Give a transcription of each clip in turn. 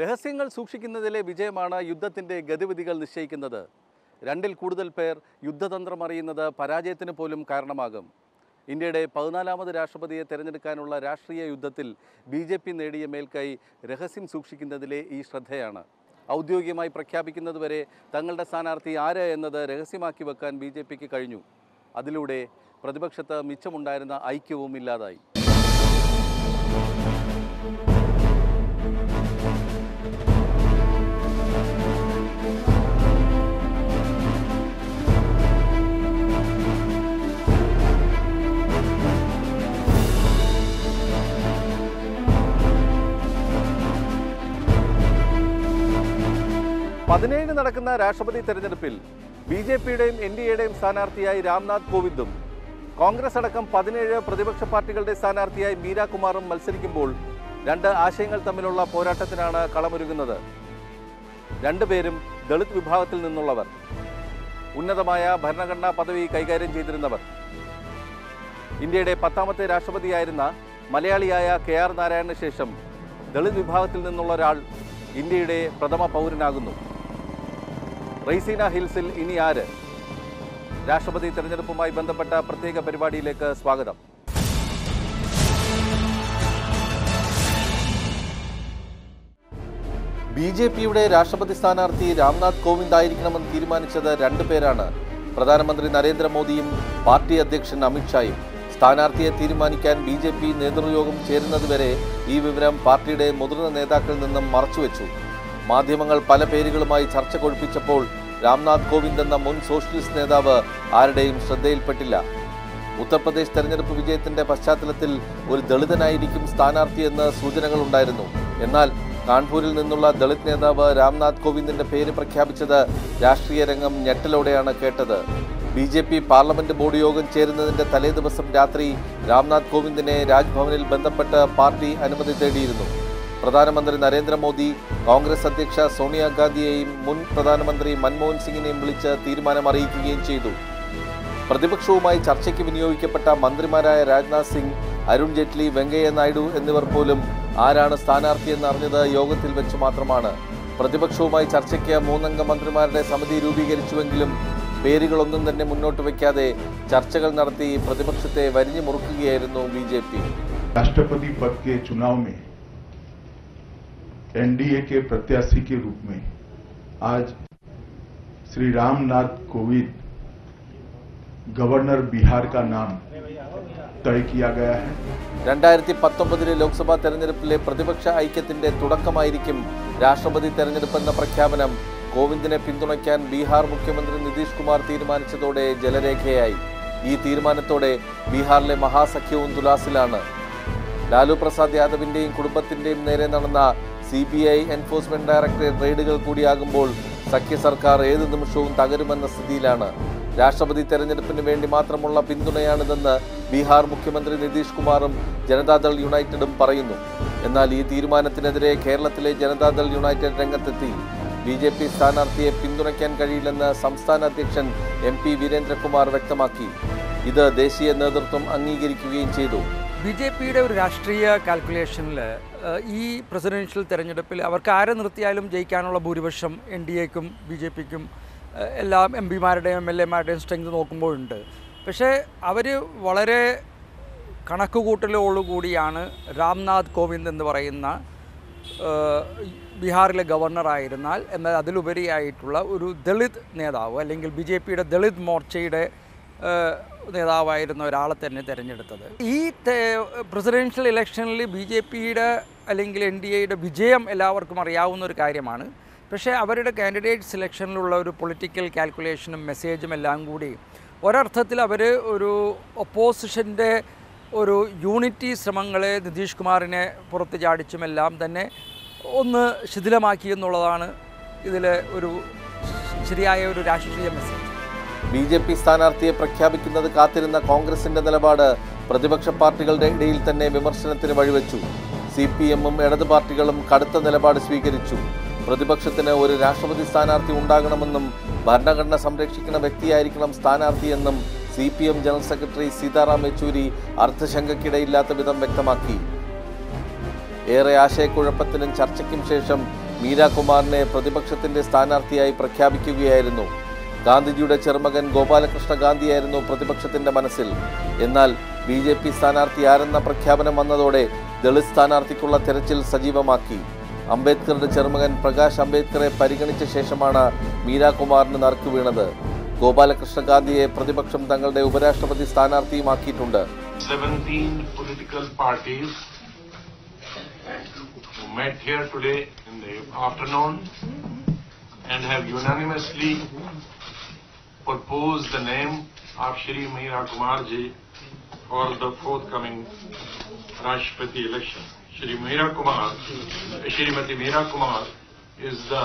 രഹസ്യങ്ങൾ സൂക്ഷിക്കുന്നതിലെ വിജയമാണ് യുദ്ധത്തിൻ്റെ ഗതിവിധികൾ നിശ്ചയിക്കുന്നത്. രണ്ടിൽ കൂടുതൽ പേർ യുദ്ധതന്ത്രം അറിയുന്നത് പരാജയത്തിന് പോലും കാരണമാകും. ഇന്ത്യയുടെ 14ാമത് രാഷ്ട്രപതിയെ തിരഞ്ഞെടുക്കാനുള്ള രാഷ്ട്രീയ യുദ്ധത്തിൽ BJP നേടിയ മേൽക്കൈ രഹസ്യം സൂക്ഷിക്കുന്നതിലെ ഈ ശ്രദ്ധയാണ്. ഔദ്യോഗികമായി പ്രഖ്യാപിക്കുന്നതുവരെ തങ്ങളുടെ സ്ഥാനാർത്ഥി ആര് എന്നത് രഹസ്യമാക്കി വെക്കാൻ BJPക്ക് കഴിഞ്ഞു. അതിലൂടെ പ്രതിപക്ഷത്ത് മിച്ചമുണ്ടായിരുന്ന ഐക്യവും ഇല്ലാതായി. പതിനേഴിന് നടക്കുന്ന രാഷ്ട്രപതി തെരഞ്ഞെടുപ്പിൽ BJPയുടെയും NDAയുടെയും സ്ഥാനാർത്ഥിയായി രാംനാഥ് കോവിന്ദും കോൺഗ്രസ് അടക്കം 17 പ്രതിപക്ഷ പാർട്ടികളുടെ സ്ഥാനാർത്ഥിയായി മീരാ കുമാറും മത്സരിക്കുമ്പോൾ രണ്ട് ആശയങ്ങൾ തമ്മിലുള്ള പോരാട്ടത്തിനാണ് കളമൊരുങ്ങുന്നത്. രണ്ടുപേരും ദളിത് വിഭാഗത്തിൽ നിന്നുള്ളവർ, ഉന്നതമായ ഭരണഘടനാ പദവി കൈകാര്യം ചെയ്തിരുന്നവർ. ഇന്ത്യയുടെ 10ാമത്തെ രാഷ്ട്രപതിയായിരുന്ന മലയാളിയായ KR നാരായണന് ശേഷം ദളിത് വിഭാഗത്തിൽ നിന്നുള്ള ഒരാൾ ഇന്ത്യയുടെ പ്രഥമ പൗരനാകുന്നു. റെയ്സീന ഹിൽസിൽ ഇനി ആര്? രാഷ്ട്രപതി തെരഞ്ഞെടുപ്പുമായി ബന്ധപ്പെട്ട പ്രത്യേക പരിപാടിയിലേക്ക് സ്വാഗതം. BJPയുടെ രാഷ്ട്രപതി സ്ഥാനാർത്ഥി രാംനാഥ് കോവിന്ദ് ആയിരിക്കണമെന്ന് തീരുമാനിച്ചത് രണ്ടുപേരാണ്. പ്രധാനമന്ത്രി നരേന്ദ്രമോദിയും പാർട്ടി അധ്യക്ഷൻ അമിത്ഷായും. സ്ഥാനാർത്ഥിയെ തീരുമാനിക്കാൻ BJP നേതൃയോഗം ചേരുന്നതുവരെ ഈ വിവരം പാർട്ടിയുടെ മുതിർന്ന നേതാക്കളിൽ നിന്നും മറച്ചുവെച്ചു. മാധ്യമങ്ങൾ പല പേരുകളുമായി ചർച്ച കൊഴുപ്പിച്ചപ്പോൾ രാംനാഥ് കോവിന്ദ് എന്ന മുൻ സോഷ്യലിസ്റ്റ് നേതാവ് ആരുടെയും ശ്രദ്ധയിൽപ്പെട്ടില്ല. ഉത്തർപ്രദേശ് തെരഞ്ഞെടുപ്പ് വിജയത്തിന്റെ പശ്ചാത്തലത്തിൽ ഒരു ദളിതനായിരിക്കും സ്ഥാനാർത്ഥിയെന്ന് സൂചനകളുണ്ടായിരുന്നു. എന്നാൽ കാൺപൂരിൽ നിന്നുള്ള ദളിത് നേതാവ് രാംനാഥ് കോവിന്ദിന്റെ പേര് പ്രഖ്യാപിച്ചത് രാഷ്ട്രീയ രംഗം ഞെട്ടലോടെയാണ് കേട്ടത്. BJP പാർലമെന്റ് ബോർഡ് യോഗം ചേരുന്നതിന്റെ തലേദിവസം രാത്രി രാംനാഥ് കോവിന്ദിനെ രാജ്ഭവനിൽ ബന്ധപ്പെട്ട് പാർട്ടി അനുമതി തേടിയിരുന്നു. പ്രധാനമന്ത്രി നരേന്ദ്രമോദി കോൺഗ്രസ് അധ്യക്ഷ സോണിയാഗാന്ധിയെയും മുൻ പ്രധാനമന്ത്രി മൻമോഹൻ സിംഗിനെയും വിളിച്ച് തീരുമാനം അറിയിക്കുകയും ചെയ്തു. പ്രതിപക്ഷവുമായി ചർച്ചയ്ക്ക് വിനിയോഗിക്കപ്പെട്ട മന്ത്രിമാരായ രാജ്നാഥ് സിംഗ്, അരുൺ ജെയ്റ്റ്ലി, വെങ്കയ്യ നായിഡു എന്നിവർ പോലും ആരാണ് സ്ഥാനാർത്ഥിയെന്ന് അറിഞ്ഞത് യോഗത്തിൽ വെച്ച് മാത്രമാണ്. പ്രതിപക്ഷവുമായി ചർച്ചയ്ക്ക് 3 അംഗ മന്ത്രിമാരുടെ സമിതി രൂപീകരിച്ചുവെങ്കിലും പേരുകളൊന്നും തന്നെ മുന്നോട്ട് വയ്ക്കാതെ ചർച്ചകൾ നടത്തി പ്രതിപക്ഷത്തെ വരിഞ്ഞു മുറുക്കുകയായിരുന്നു BJP. राष्ट्रपति पद के चुनाव में NDA के प्रत्याशी के रूप में आज श्री रामनाथ कोविंद गवर्नर बिहार का नाम तय किया गया है. 2019 ലോക്സഭാ തെരഞ്ഞെടുപ്പിലെ പ്രതിപക്ഷ ഐക്യത്തിന്റെ തുടക്കമായിരിക്കും രാഷ്ട്രപതി തെരഞ്ഞെടുപ്പെന്ന പ്രഖ്യാപനം കോവിന്ദിനെ പിന്തുണയ്ക്കാൻ ബീഹാർ മുഖ്യമന്ത്രി നിതീഷ് കുമാർ തീരുമാനിച്ചതോടെ ജലരേഖയായി. ഈ തീരുമാനത്തോടെ ബീഹാറിലെ മഹാസഖ്യവും തുലാസിലാണ്. ലാലു പ്രസാദ് യാദവിന്റെയും കുടുംബത്തിന്റെയും നേരെ നടന്ന CBI എൻഫോഴ്സ്മെന്റ് ഡയറക്ടറേറ്റ് റെയ്ഡുകൾ കൂടിയാകുമ്പോൾ സഖ്യ സർക്കാർ ഏത് നിമിഷവും തകരുമെന്ന സ്ഥിതിയിലാണ്. രാഷ്ട്രപതി തെരഞ്ഞെടുപ്പിന് വേണ്ടി മാത്രമുള്ള പിന്തുണയാണിതെന്ന് ബീഹാർ മുഖ്യമന്ത്രി നിതീഷ് കുമാറും ജനതാദൾ യുണൈറ്റഡും പറയുന്നു. എന്നാൽ ഈ തീരുമാനത്തിനെതിരെ കേരളത്തിലെ ജനതാദൾ യുണൈറ്റഡ് രംഗത്തെത്തി. BJP സ്ഥാനാർത്ഥിയെ പിന്തുണയ്ക്കാൻ കഴിയില്ലെന്ന് സംസ്ഥാന അധ്യക്ഷൻ MP വീരേന്ദ്രകുമാർ വ്യക്തമാക്കി. ഇത് ദേശീയ നേതൃത്വം അംഗീകരിക്കുകയും ചെയ്തു. BJPയുടെ ഒരു രാഷ്ട്രീയ കാൽക്കുലേഷനിൽ ഈ പ്രസിഡൻഷ്യൽ തെരഞ്ഞെടുപ്പിൽ അവർക്ക് ആരെ നിർത്തിയാലും ജയിക്കാനുള്ള ഭൂരിപക്ഷം NDAക്കും BJPക്കും എല്ലാ MPമാരുടെയും MLAമാരുടെയും സ്ട്രെങ്ത് നോക്കുമ്പോഴുണ്ട്. പക്ഷേ അവർ വളരെ കണക്കുകൂട്ടലോടുകൂടിയാണ് രാംനാഥ് കോവിന്ദ് എന്ന് പറയുന്ന ബീഹാറിലെ ഗവർണറായിരുന്നാൽ എന്നാൽ അതിലുപരിയായിട്ടുള്ള ഒരു ദളിത് നേതാവ് അല്ലെങ്കിൽ BJPയുടെ ദളിത് മോർച്ചയുടെ നേതാവായിരുന്ന ഒരാളെ തന്നെ തിരഞ്ഞെടുത്തത്. ഈ പ്രസിഡൻഷ്യൽ ഇലക്ഷനിൽ BJPയുടെ അല്ലെങ്കിൽ NDAയുടെ വിജയം എല്ലാവർക്കും അറിയാവുന്ന ഒരു കാര്യമാണ്. പക്ഷേ അവരുടെ കാൻഡിഡേറ്റ് സെലക്ഷനിലുള്ള ഒരു പൊളിറ്റിക്കൽ കാൽക്കുലേഷനും മെസ്സേജും എല്ലാം കൂടി ഒരർത്ഥത്തിൽ അവർ ഒരു ഒപ്പോസിഷൻ്റെ ഒരു യൂണിറ്റി ശ്രമങ്ങളെ നിതീഷ് കുമാറിനെ പുറത്ത് ചാടിച്ചുമെല്ലാം തന്നെ ഒന്ന് ശിഥിലമാക്കി എന്നുള്ളതാണ് ഇതിലെ ഒരു ശരിയായ ഒരു രാഷ്ട്രീയ മെസ്സേജ്. BJP സ്ഥാനാർത്ഥിയെ പ്രഖ്യാപിക്കുന്നത് കാത്തിരുന്ന കോൺഗ്രസിന്റെ നിലപാട് പ്രതിപക്ഷ പാർട്ടികളുടെ ഇടയിൽ തന്നെ വിമർശനത്തിന് വഴിവെച്ചു. CPMഉം ഇടത് പാർട്ടികളും കടുത്ത നിലപാട് സ്വീകരിച്ചു. പ്രതിപക്ഷത്തിന് ഒരു രാഷ്ട്രപതി സ്ഥാനാർത്ഥി ഉണ്ടാകണമെന്നും ഭരണഘടന സംരക്ഷിക്കുന്ന വ്യക്തിയായിരിക്കണം സ്ഥാനാർത്ഥിയെന്നും CPM general secretary Sitaram Yechury അർത്ഥശങ്കയ്ക്കിടയില്ലാത്ത വിധം വ്യക്തമാക്കി. ഏറെ ആശയക്കുഴപ്പത്തിനും ചർച്ചയ്ക്കും ശേഷം മീരാകുമാറിനെ പ്രതിപക്ഷത്തിന്റെ സ്ഥാനാർത്ഥിയായി പ്രഖ്യാപിക്കുകയായിരുന്നു. ഗാന്ധിജിയുടെ ചെറുമകൻ ഗോപാലകൃഷ്ണ ഗാന്ധിയായിരുന്നു പ്രതിപക്ഷത്തിന്റെ മനസ്സിൽ. എന്നാൽ BJP സ്ഥാനാർത്ഥി ആരെന്ന പ്രഖ്യാപനം വന്നതോടെ ദളിത് സ്ഥാനാർത്ഥിക്കുള്ള തെരച്ചിൽ സജീവമാക്കി. അംബേദ്കറുടെ ചെറുമകൻ പ്രകാശ് അംബേദ്കറെ പരിഗണിച്ച ശേഷമാണ് മീരാകുമാറിന് നറുക്ക് വീണത്. ഗോപാലകൃഷ്ണ ഗാന്ധിയെ പ്രതിപക്ഷം തങ്ങളുടെ ഉപരാഷ്ട്രപതി സ്ഥാനാർത്ഥിയുമാക്കിയിട്ടുണ്ട്. 17 political parties who met here today in the afternoon and have unanimously proposed the name of Shri Meera Kumar ji for the forthcoming Rashtrapati election. Shrimati Meera Kumar is the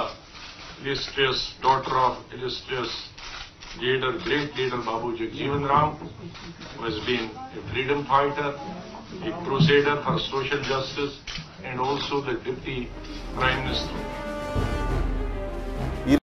illustrious daughter of illustrious leader, great leader Babu Jagjeevan Ram, who has been a freedom fighter, a crusader for social justice, and also the Deputy Prime Minister.